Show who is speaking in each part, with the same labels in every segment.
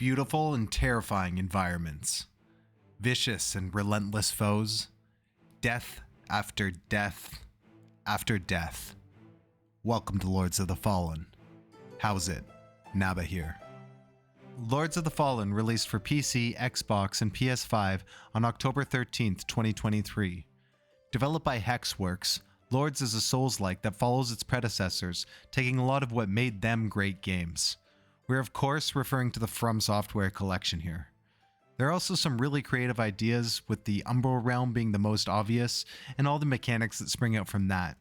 Speaker 1: Beautiful and terrifying environments. Vicious and relentless foes. Death after death after death. Welcome to Lords of the Fallen. How's it? Naba here. Lords of the Fallen released for PC, Xbox, and PS5 on October 13th, 2023. Developed by Hexworks, Lords is a Soulslike that follows its predecessors, taking a lot of what made them great games. We're of course referring to the From Software collection here. There are also some really creative ideas, with the umbral realm being the most obvious, and all the mechanics that spring out from that.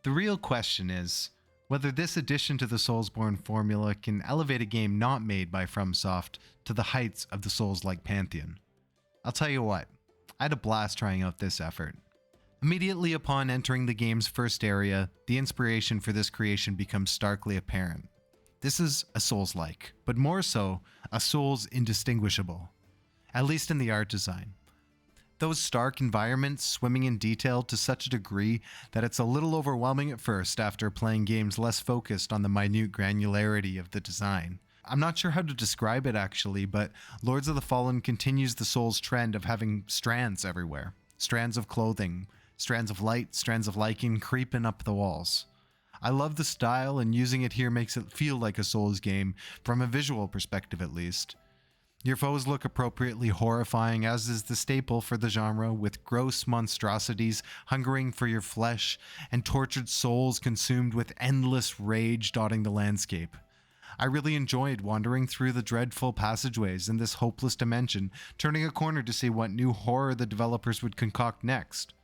Speaker 1: The real question is whether this addition to the Soulsborne formula can elevate a game not made by FromSoft to the heights of the Souls-like pantheon. I'll tell you what, I had a blast trying out this effort. Immediately upon entering the game's first area, the inspiration for this creation becomes starkly apparent. This is a Souls-like, but more so, a Souls indistinguishable, at least in the art design. Those stark environments swimming in detail to such a degree that it's a little overwhelming at first after playing games less focused on the minute granularity of the design. I'm not sure how to describe it actually, but Lords of the Fallen continues the Souls trend of having strands everywhere. Strands of clothing, strands of light, strands of lichen creeping up the walls. I love the style, and using it here makes it feel like a Souls game, from a visual perspective at least. Your foes look appropriately horrifying, as is the staple for the genre, with gross monstrosities hungering for your flesh and tortured souls consumed with endless rage dotting the landscape. I really enjoyed wandering through the dreadful passageways in this hopeless dimension, turning a corner to see what new horror the developers would concoct next.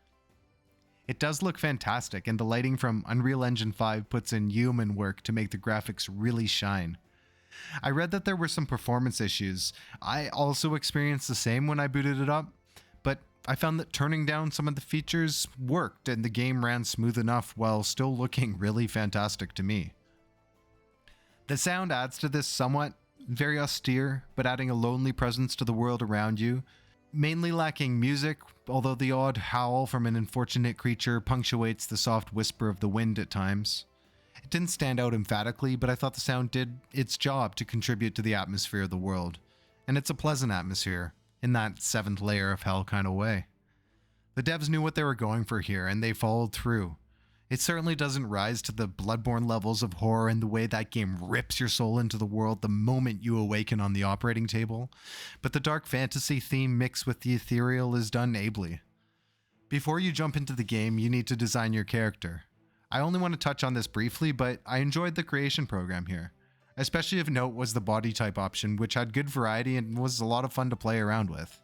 Speaker 1: It does look fantastic, and the lighting from Unreal Engine 5 puts in human work to make the graphics really shine. I read that there were some performance issues. I also experienced the same when I booted it up, but I found that turning down some of the features worked and the game ran smooth enough while still looking really fantastic to me. The sound adds to this somewhat, very austere, but adding a lonely presence to the world around you. Mainly lacking music, although the odd howl from an unfortunate creature punctuates the soft whisper of the wind at times. It didn't stand out emphatically, but I thought the sound did its job to contribute to the atmosphere of the world. And it's a pleasant atmosphere, in that seventh layer of hell kind of way. The devs knew what they were going for here, and they followed through. It certainly doesn't rise to the Bloodborne levels of horror in the way that game rips your soul into the world the moment you awaken on the operating table, but the dark fantasy theme mixed with the ethereal is done ably. Before you jump into the game, you need to design your character. I only want to touch on this briefly, but I enjoyed the creation program here. Especially of note was the body type option, which had good variety and was a lot of fun to play around with.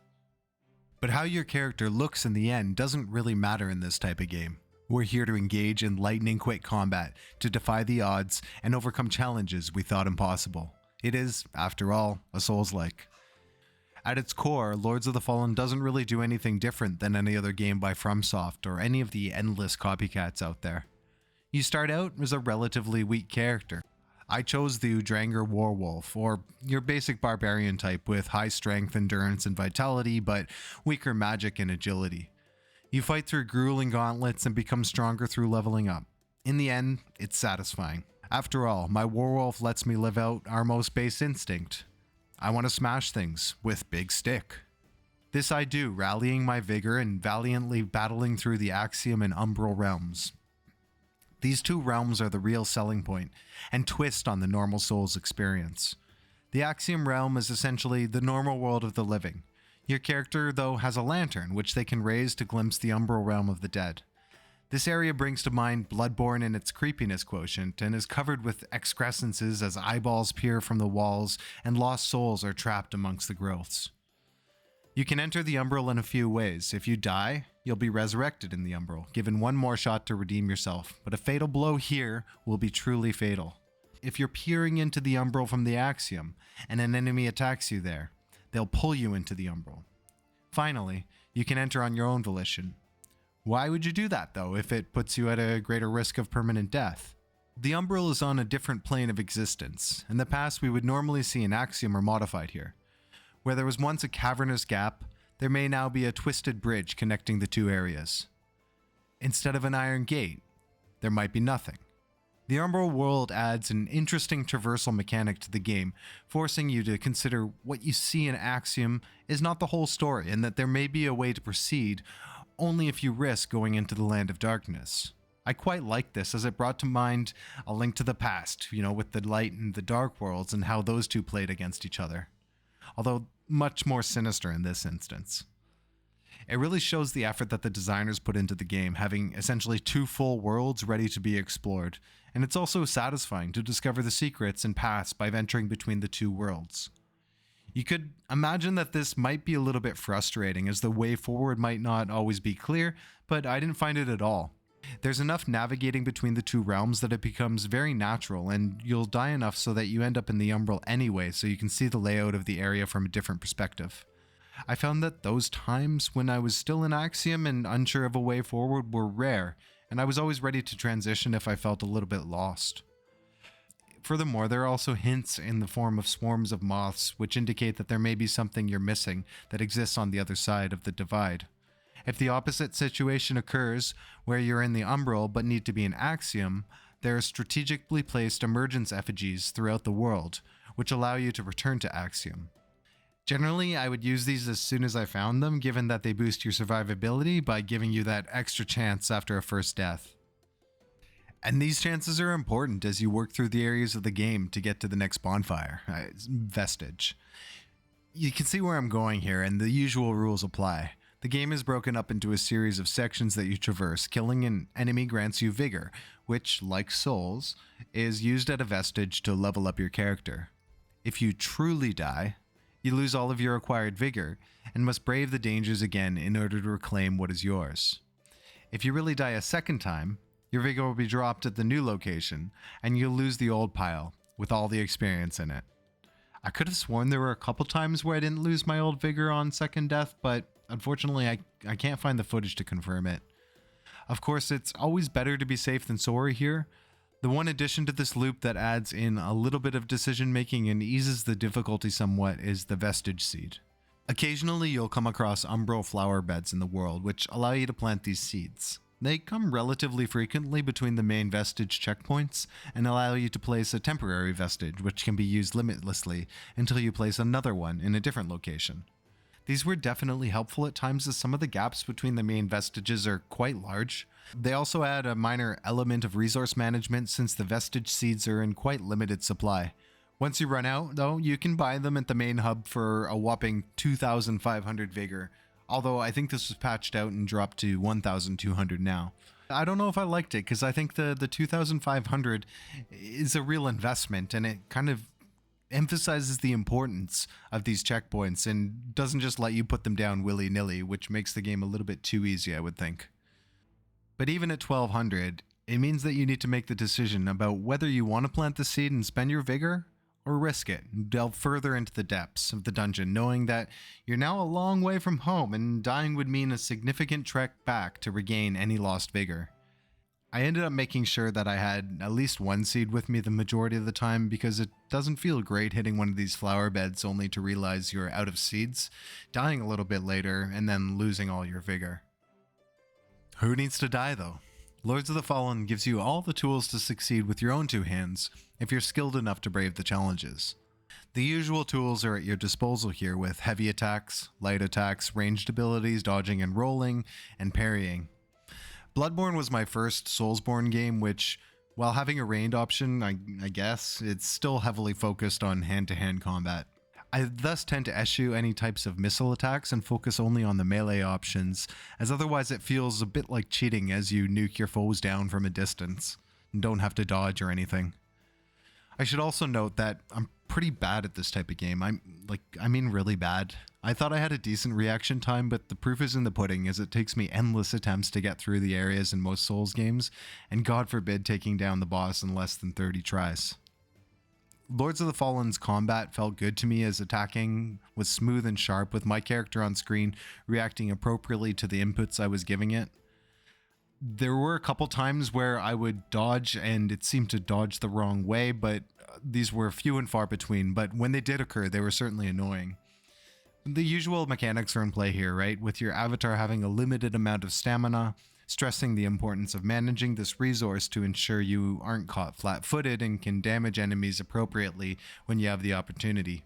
Speaker 1: But how your character looks in the end doesn't really matter in this type of game. We're here to engage in lightning quick combat, to defy the odds, and overcome challenges we thought impossible. It is, after all, a Souls-like. At its core, Lords of the Fallen doesn't really do anything different than any other game by FromSoft or any of the endless copycats out there. You start out as a relatively weak character. I chose the Udranger Warwolf, or your basic barbarian type with high strength, endurance, and vitality, but weaker magic and agility. You fight through grueling gauntlets and become stronger through leveling up. In the end, it's satisfying. After all, my Warwolf lets me live out our most base instinct. I want to smash things with big stick. This I do, rallying my vigor and valiantly battling through the Axiom and Umbral realms. These two realms are the real selling point, and twist on the normal Souls experience. The Axiom realm is essentially the normal world of the living. Your character, though, has a lantern, which they can raise to glimpse the Umbral realm of the dead. This area brings to mind Bloodborne in its creepiness quotient, and is covered with excrescences as eyeballs peer from the walls and lost souls are trapped amongst the growths. You can enter the Umbral in a few ways. If you die, you'll be resurrected in the Umbral, given one more shot to redeem yourself, but a fatal blow here will be truly fatal. If you're peering into the Umbral from the Axiom, and an enemy attacks you there, they'll pull you into the Umbral. Finally, you can enter on your own volition. Why would you do that though, if it puts you at a greater risk of permanent death? The Umbral is on a different plane of existence. In the past, we would normally see an Axiom or modified here. Where there was once a cavernous gap, there may now be a twisted bridge connecting the two areas. Instead of an iron gate, there might be nothing. The umbral world adds an interesting traversal mechanic to the game, forcing you to consider what you see in Axiom is not the whole story, and that there may be a way to proceed only if you risk going into the Land of Darkness. I quite liked this as it brought to mind A Link to the Past, with the light and the dark worlds and how those two played against each other. Although much more sinister in this instance. It really shows the effort that the designers put into the game, having essentially two full worlds ready to be explored, and it's also satisfying to discover the secrets and paths by venturing between the two worlds. You could imagine that this might be a little bit frustrating, as the way forward might not always be clear, but I didn't find it at all. There's enough navigating between the two realms that it becomes very natural, and you'll die enough so that you end up in the umbral anyway, so you can see the layout of the area from a different perspective. I found that those times when I was still in Axiom and unsure of a way forward were rare, and I was always ready to transition if I felt a little bit lost. Furthermore, there are also hints in the form of swarms of moths which indicate that there may be something you're missing that exists on the other side of the divide. If the opposite situation occurs, where you're in the umbral but need to be in Axiom, there are strategically placed emergence effigies throughout the world, which allow you to return to Axiom. Generally, I would use these as soon as I found them, given that they boost your survivability by giving you that extra chance after a first death. And these chances are important as you work through the areas of the game to get to the next bonfire, Vestige. You can see where I'm going here, and the usual rules apply. The game is broken up into a series of sections that you traverse. Killing an enemy grants you vigor, which, like souls, is used at a vestige to level up your character. If you truly die, you lose all of your acquired vigor, and must brave the dangers again in order to reclaim what is yours. If you really die a second time, your vigor will be dropped at the new location, and you'll lose the old pile, with all the experience in it. I could have sworn there were a couple times where I didn't lose my old vigor on second death, but unfortunately I can't find the footage to confirm it. Of course, it's always better to be safe than sorry here. The one addition to this loop that adds in a little bit of decision making and eases the difficulty somewhat is the vestige seed. Occasionally you'll come across umbral flower beds in the world which allow you to plant these seeds. They come relatively frequently between the main vestige checkpoints and allow you to place a temporary vestige which can be used limitlessly until you place another one in a different location. These were definitely helpful at times as some of the gaps between the main vestiges are quite large. They also add a minor element of resource management since the vestige seeds are in quite limited supply. Once you run out, though, you can buy them at the main hub for a whopping 2,500 vigor, although I think this was patched out and dropped to 1,200 now. I don't know if I liked it because I think the 2,500 is a real investment and it kind of emphasizes the importance of these checkpoints and doesn't just let you put them down willy-nilly, which makes the game a little bit too easy, I would think. But even at 1200, it means that you need to make the decision about whether you want to plant the seed and spend your vigor, or risk it and delve further into the depths of the dungeon, knowing that you're now a long way from home and dying would mean a significant trek back to regain any lost vigor. I ended up making sure that I had at least one seed with me the majority of the time because it doesn't feel great hitting one of these flower beds only to realize you're out of seeds, dying a little bit later, and then losing all your vigor. Who needs to die though? Lords of the Fallen gives you all the tools to succeed with your own two hands if you're skilled enough to brave the challenges. The usual tools are at your disposal here with heavy attacks, light attacks, ranged abilities, dodging and rolling, and parrying. Bloodborne was my first Soulsborne game, which, while having a ranged option, I guess, it's still heavily focused on hand-to-hand combat. I thus tend to eschew any types of missile attacks and focus only on the melee options, as otherwise it feels a bit like cheating as you nuke your foes down from a distance, and don't have to dodge or anything. I should also note that I'm pretty bad at this type of game. I mean really bad. I thought I had a decent reaction time, but the proof is in the pudding as it takes me endless attempts to get through the areas in most Souls games, and God forbid taking down the boss in less than 30 tries. Lords of the Fallen's combat felt good to me as attacking was smooth and sharp with my character on screen reacting appropriately to the inputs I was giving it. There were a couple times where I would dodge and it seemed to dodge the wrong way, but these were few and far between, but when they did occur, they were certainly annoying. The usual mechanics are in play here, right? With your avatar having a limited amount of stamina, stressing the importance of managing this resource to ensure you aren't caught flat-footed and can damage enemies appropriately when you have the opportunity.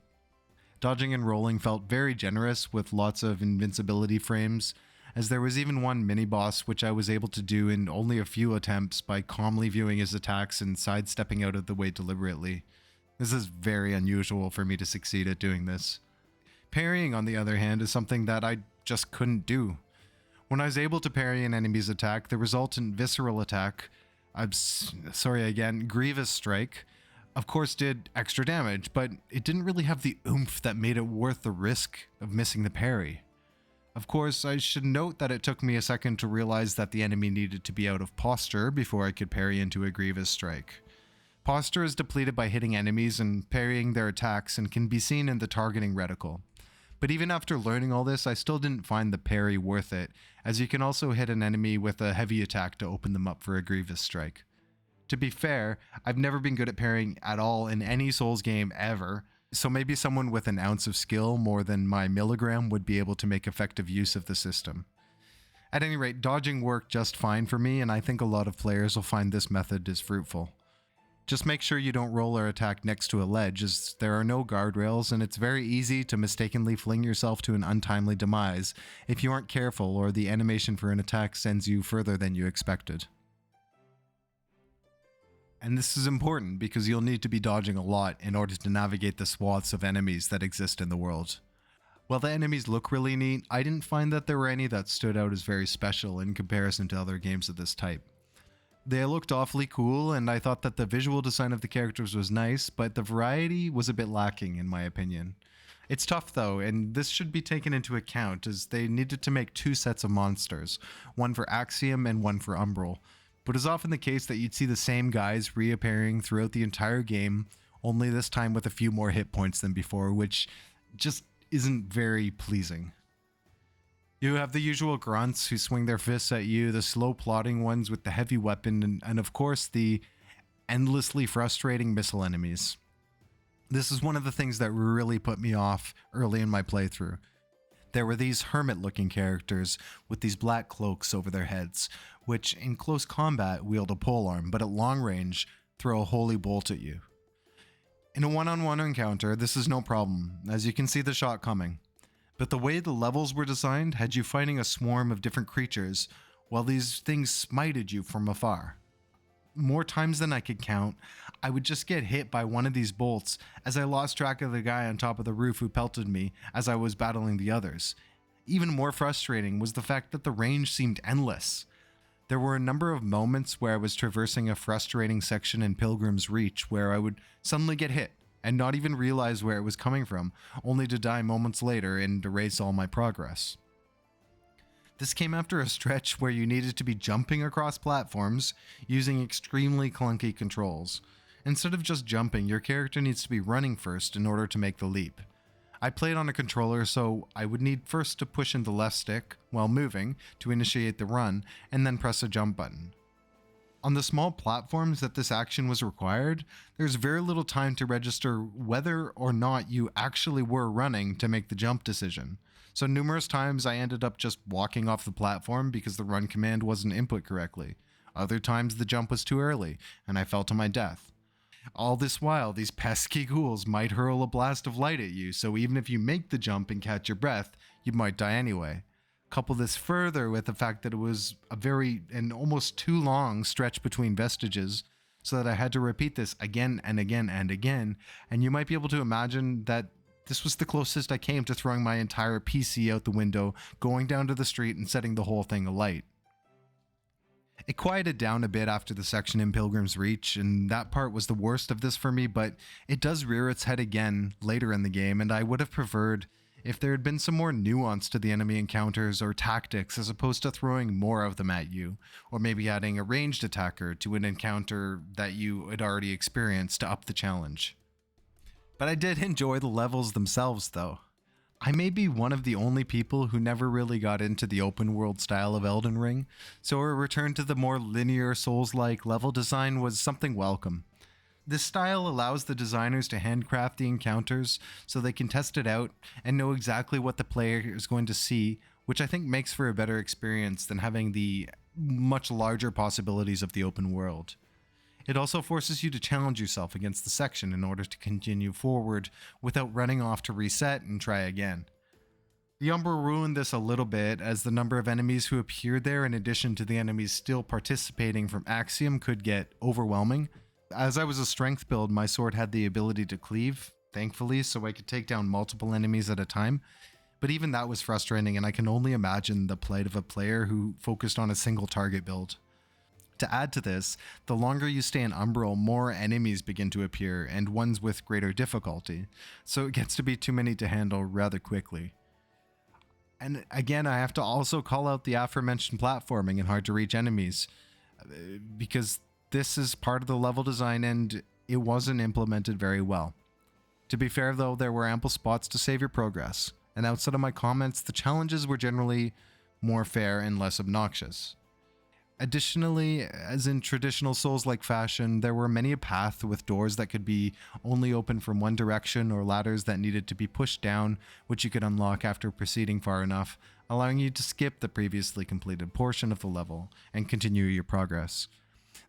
Speaker 1: Dodging and rolling felt very generous with lots of invincibility frames, as there was even one mini-boss which I was able to do in only a few attempts by calmly viewing his attacks and sidestepping out of the way deliberately. This is very unusual for me to succeed at doing this. Parrying, on the other hand, is something that I just couldn't do. When I was able to parry an enemy's attack, the resultant visceral attack, grievous strike, of course did extra damage, but it didn't really have the oomph that made it worth the risk of missing the parry. Of course, I should note that it took me a second to realize that the enemy needed to be out of posture before I could parry into a grievous strike. Posture is depleted by hitting enemies and parrying their attacks and can be seen in the targeting reticle. But even after learning all this, I still didn't find the parry worth it, as you can also hit an enemy with a heavy attack to open them up for a grievous strike. To be fair, I've never been good at parrying at all in any Souls game ever, so maybe someone with an ounce of skill more than my milligram would be able to make effective use of the system. At any rate, dodging worked just fine for me, and I think a lot of players will find this method is fruitful. Just make sure you don't roll or attack next to a ledge, as there are no guardrails and it's very easy to mistakenly fling yourself to an untimely demise if you aren't careful or the animation for an attack sends you further than you expected. And this is important because you'll need to be dodging a lot in order to navigate the swaths of enemies that exist in the world. While the enemies look really neat, I didn't find that there were any that stood out as very special in comparison to other games of this type. They looked awfully cool, and I thought that the visual design of the characters was nice, but the variety was a bit lacking in my opinion. It's tough though, and this should be taken into account as they needed to make two sets of monsters, one for Axiom and one for Umbral. But it's often the case that you'd see the same guys reappearing throughout the entire game, only this time with a few more hit points than before, which just isn't very pleasing. You have the usual grunts who swing their fists at you, the slow plodding ones with the heavy weapon, and of course the endlessly frustrating missile enemies. This is one of the things that really put me off early in my playthrough. There were these hermit-looking characters with these black cloaks over their heads, which in close combat wield a polearm, but at long range throw a holy bolt at you. In a one-on-one encounter, this is no problem, as you can see the shot coming. But the way the levels were designed had you fighting a swarm of different creatures, while these things smited you from afar. More times than I could count, I would just get hit by one of these bolts as I lost track of the guy on top of the roof who pelted me as I was battling the others. Even more frustrating was the fact that the range seemed endless. There were a number of moments where I was traversing a frustrating section in Pilgrim's Reach where I would suddenly get hit and not even realize where it was coming from, only to die moments later and erase all my progress. This came after a stretch where you needed to be jumping across platforms using extremely clunky controls. Instead of just jumping, your character needs to be running first in order to make the leap. I played on a controller, so I would need first to push in the left stick while moving to initiate the run, and then press a jump button. On the small platforms that this action was required, there's very little time to register whether or not you actually were running to make the jump decision. So numerous times I ended up just walking off the platform because the run command wasn't input correctly. Other times the jump was too early, and I fell to my death. All this while, these pesky ghouls might hurl a blast of light at you, so even if you make the jump and catch your breath, you might die anyway. Couple this further with the fact that it was a very and almost too long stretch between vestiges, so that I had to repeat this again and again and again, and you might be able to imagine that this was the closest I came to throwing my entire PC out the window, going down to the street and setting the whole thing alight. It quieted down a bit after the section in Pilgrim's Reach, and that part was the worst of this for me, but it does rear its head again later in the game, and I would have preferred if there had been some more nuance to the enemy encounters or tactics as opposed to throwing more of them at you, or maybe adding a ranged attacker to an encounter that you had already experienced to up the challenge. But I did enjoy the levels themselves though. I may be one of the only people who never really got into the open world style of Elden Ring, so a return to the more linear Souls-like level design was something welcome. This style allows the designers to handcraft the encounters so they can test it out and know exactly what the player is going to see, which I think makes for a better experience than having the much larger possibilities of the open world. It also forces you to challenge yourself against the section in order to continue forward without running off to reset and try again. The umbral ruined this a little bit, as the number of enemies who appeared there in addition to the enemies still participating from Axiom could get overwhelming. As I was a strength build, my sword had the ability to cleave, thankfully, so I could take down multiple enemies at a time. But even that was frustrating, and I can only imagine the plight of a player who focused on a single target build. To add to this, the longer you stay in Umbral, more enemies begin to appear, and ones with greater difficulty, so it gets to be too many to handle rather quickly. And again, I have to also call out the aforementioned platforming and hard to reach enemies, because this is part of the level design and it wasn't implemented very well. To be fair though, there were ample spots to save your progress, and outside of my comments, the challenges were generally more fair and less obnoxious. Additionally, as in traditional Souls-like fashion, there were many a path with doors that could be only open from one direction or ladders that needed to be pushed down, which you could unlock after proceeding far enough, allowing you to skip the previously completed portion of the level and continue your progress.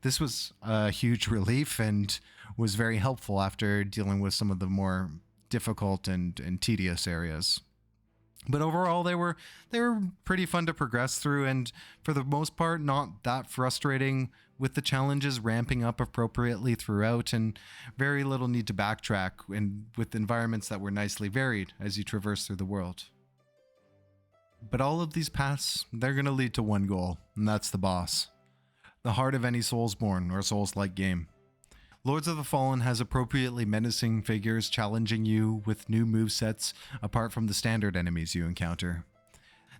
Speaker 1: This was a huge relief and was very helpful after dealing with some of the more difficult and tedious areas. But overall, they were pretty fun to progress through, and for the most part, not that frustrating, with the challenges ramping up appropriately throughout, and very little need to backtrack, and with environments that were nicely varied as you traverse through the world. But all of these paths, they're going to lead to one goal, and that's the boss. The heart of any Soulsborne or Souls-like game. Lords of the Fallen has appropriately menacing figures challenging you with new movesets apart from the standard enemies you encounter.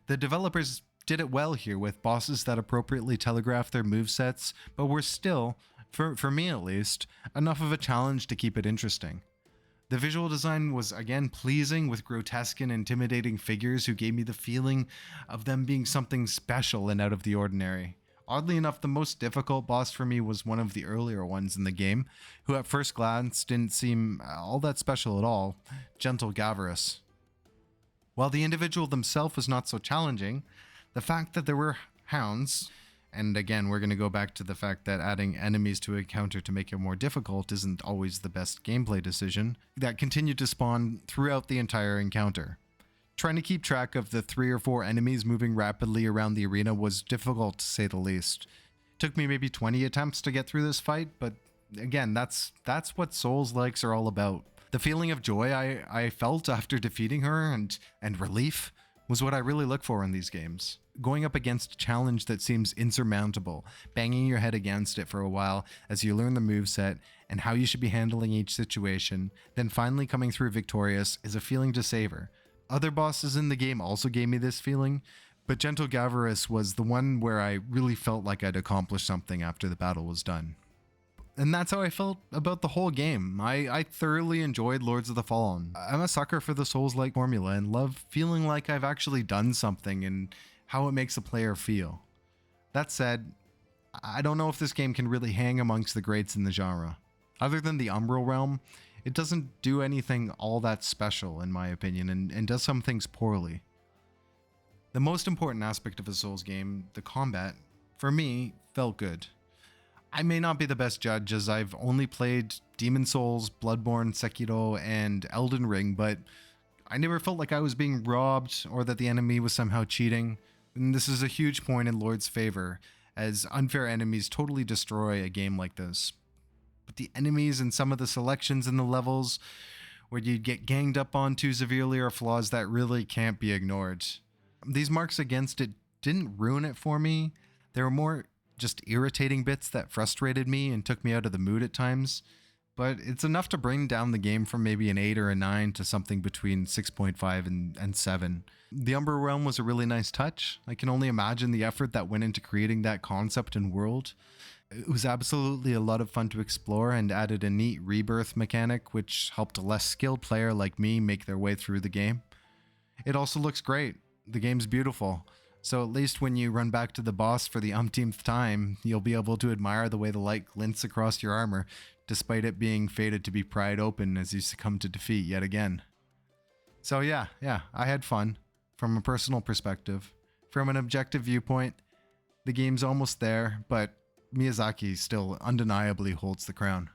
Speaker 1: The developers did it well here with bosses that appropriately telegraphed their movesets, but were still, for me at least, enough of a challenge to keep it interesting. The visual design was again pleasing, with grotesque and intimidating figures who gave me the feeling of them being something special and out of the ordinary. Oddly enough, the most difficult boss for me was one of the earlier ones in the game, who at first glance didn't seem all that special at all, Gentle Gavarus. While the individual themselves was not so challenging, the fact that there were hounds, and again we're going to go back to the fact that adding enemies to a encounter to make it more difficult isn't always the best gameplay decision, that continued to spawn throughout the entire encounter. Trying to keep track of the 3 or 4 enemies moving rapidly around the arena was difficult to say the least. Took me maybe 20 attempts to get through this fight, but again, that's what Souls-likes are all about. The feeling of joy I felt after defeating her and relief was what I really look for in these games. Going up against a challenge that seems insurmountable, banging your head against it for a while as you learn the moveset and how you should be handling each situation, then finally coming through victorious is a feeling to savor. Other bosses in the game also gave me this feeling, but Gentle Gavarus was the one where I really felt like I'd accomplished something after the battle was done. And that's how I felt about the whole game. I thoroughly enjoyed Lords of the Fallen. I'm a sucker for the Souls-like formula and love feeling like I've actually done something and how it makes a player feel. That said, I don't know if this game can really hang amongst the greats in the genre. Other than the Umbral realm, it doesn't do anything all that special, in my opinion, and does some things poorly. The most important aspect of a Souls game, the combat, for me, felt good. I may not be the best judge, as I've only played Demon Souls, Bloodborne, Sekiro, and Elden Ring, but I never felt like I was being robbed or that the enemy was somehow cheating. And this is a huge point in Lord's favor, as unfair enemies totally destroy a game like this. But the enemies and some of the selections in the levels where you get ganged up on too severely are flaws that really can't be ignored. These marks against it didn't ruin it for me. There were more just irritating bits that frustrated me and took me out of the mood at times, but it's enough to bring down the game from maybe an 8 or a 9 to something between 6.5 and 7. The Umbral Realm was a really nice touch. I can only imagine the effort that went into creating that concept and world. It was absolutely a lot of fun to explore and added a neat rebirth mechanic, which helped a less skilled player like me make their way through the game. It also looks great. The game's beautiful. So at least when you run back to the boss for the umpteenth time, you'll be able to admire the way the light glints across your armor, despite it being fated to be pried open as you succumb to defeat yet again. So yeah, I had fun, from a personal perspective. From an objective viewpoint, The game's almost there, but Miyazaki still undeniably holds the crown.